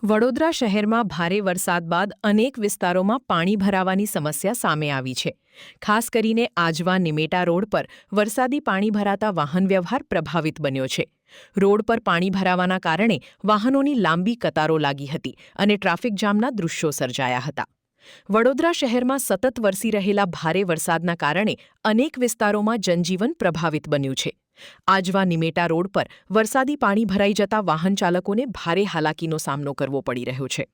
વડોદરા શહેરમાં ભારે વરસાદ બાદ અનેક વિસ્તારોમાં પાણી ભરાવાની સમસ્યા સામે આવી છે. ખાસ કરીને આજવા નિમેટા રોડ પર વરસાદી પાણી ભરાતા વાહન વ્યવહાર પ્રભાવિત બન્યો છે. રોડ પર પાણી ભરાવાના કારણે વાહનોની લાંબી કતારો લાગી હતી અને ટ્રાફિક જામના દૃશ્યો સર્જાયા હતા. વડોદરા શહેરમાં સતત વરસી રહેલા ભારે વરસાદના કારણે અનેક વિસ્તારોમાં જનજીવન પ્રભાવિત બન્યું છે. આજવા નિમેટા રોડ પર વરસાદી પાણી ભરાઈ જતા વાહન ચાલકોને ભારે હાલાકીનો સામનો કરવો પડી રહ્યો છે.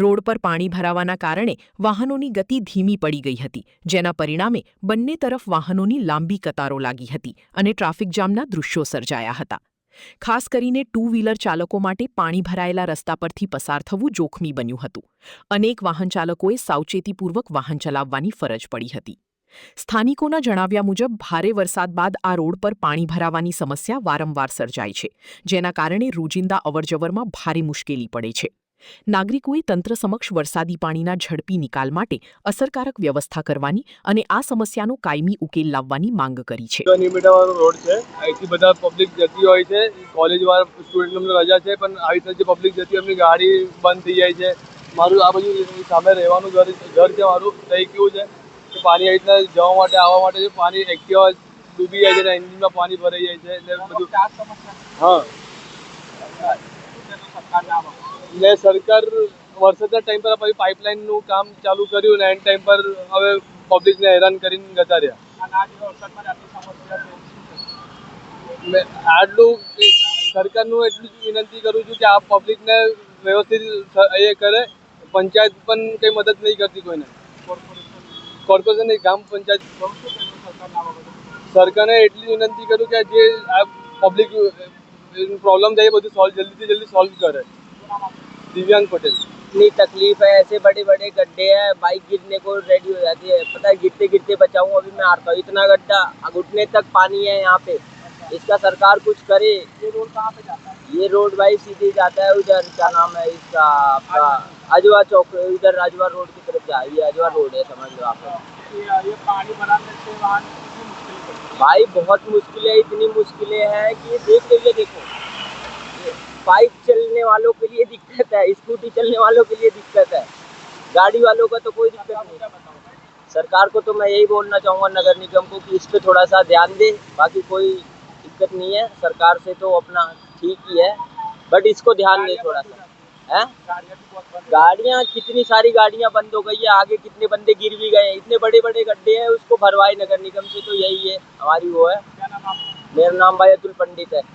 રોડ પર પાણી ભરાવાના કારણે વાહનોની ગતિ ધીમી પડી ગઈ હતી, જેના પરિણામે બંને તરફ વાહનોની લાંબી કતારો લાગી હતી અને ટ્રાફિક જામના દૃશ્યો સર્જાયા હતા. ખાસ કરીને ટુ વ્હીલર ચાલકો માટે પાણી ભરાયેલા રસ્તા પરથી પસાર થવું જોખમી બન્યું હતું. અનેક વાહન ચાલકોએ સાવચેતીપૂર્વક વાહન ચલાવવાની ફરજ પડી હતી. સ્થાનિકોના જણાવ્યા મુજબ ભારે વરસાદ બાદ આ રોડ પર પાણી ભરાવાની સમસ્યા વારંવાર સર્જાય છે, જેના કારણે રોજિંદા અવરજવરમાં ભારે મુશ્કેલી પડે છે. નાગરિકોએ તંત્ર સમક્ષ વરસાદી પાણીના ઝડપી નિકાલ માટે અસરકારક વ્યવસ્થા કરવાની અને આ સમસ્યાનો કાયમી ઉકેલ લાવવાની માંગ કરી છે. નિમેટાવાળો રોડ છે, અહીંથી બધા પબ્લિક જતી હોય છે, કોલેજવાળા સ્ટુડન્ટોને રજા છે, પણ આવી રીતે જે પબ્લિક જતી એમની ગાડી બંધ થઈ જાય છે. મારું આ બાજુ સામે રહેવાનું ઘર છે મારું, થઈ કેવું છે પાણી આવી રીતના જવા માટે આવવા માટે પાણી એક્ટિવા ડૂબી જાય છે, એન્જિનમાં પાણી ભરાઈ જાય છે એટલે બધું. હા, ને સરકાર વરસાદના ટાઈમ પર પછી પાઇપલાઇનનું કામ ચાલુ કર્યું ને એન્ડ ટાઈમ પર હવે પબ્લિકને હેરાન કરીને જતા રહ્યા. આટલું સરકારનું એટલું જ વિનંતી કરું છું કે આ પબ્લિકને વ્યવસ્થિત એ કરે. પંચાયત પણ કંઈ મદદ નહીં કરતી કોઈને, કોર્પોરેશન ગામ પંચાયત. સરકારને એટલી વિનંતી કરું કે જે આ પબ્લિક प्रॉब्लम है બધું सॉल्व जल्दी सॉल्व करे. दिव्यांग पटेल. इतनी तकलीफ है, ऐसे बड़े बड़े गड्ढे हैं, बाइक गिरने को रेडी हो जाती है. पता है गिरते गिरते बचा हूँ, अभी मैं हारता हूँ. इतना गड्ढा, घुटने तक पानी है यहाँ पे. इसका सरकार कुछ करे. ये रोड कहाँ पे जाता है? ये रोड भाई सीधे जाता है उधर, क्या नाम है इसका, आपका अजवा चौक, इधर अजवा रोड की तरफ जा. ये अजवा रोड है, समझ लो आप. ये पानी भराने से वहाँ भाई बहुत मुश्किल है. इतनी मुश्किलें हैं कि देख लीजिए. देखो, बाइक चलने वालों के लिए दिक्कत है, स्कूटी चलने वालों के लिए दिक्कत है, गाड़ी वालों का तो कोई दिक्कत नहीं. सरकार को तो मैं यही बोलना चाहूँगा, नगर निगम को, कि इस पे थोड़ा सा ध्यान दे. बाकी कोई दिक्कत नहीं है, सरकार से तो अपना ठीक ही है, बट इसको ध्यान दे थोड़ा सा. है गाड़ियाँ, कितनी सारी गाड़ियाँ बंद हो गई है, आगे कितने बंदे गिर भी गए. इतने बड़े बड़े गड्ढे हैं, उसको भरवाए नगर निगम से, तो यही है हमारी वो है. मेरा नाम भाई अतुल पंडित है.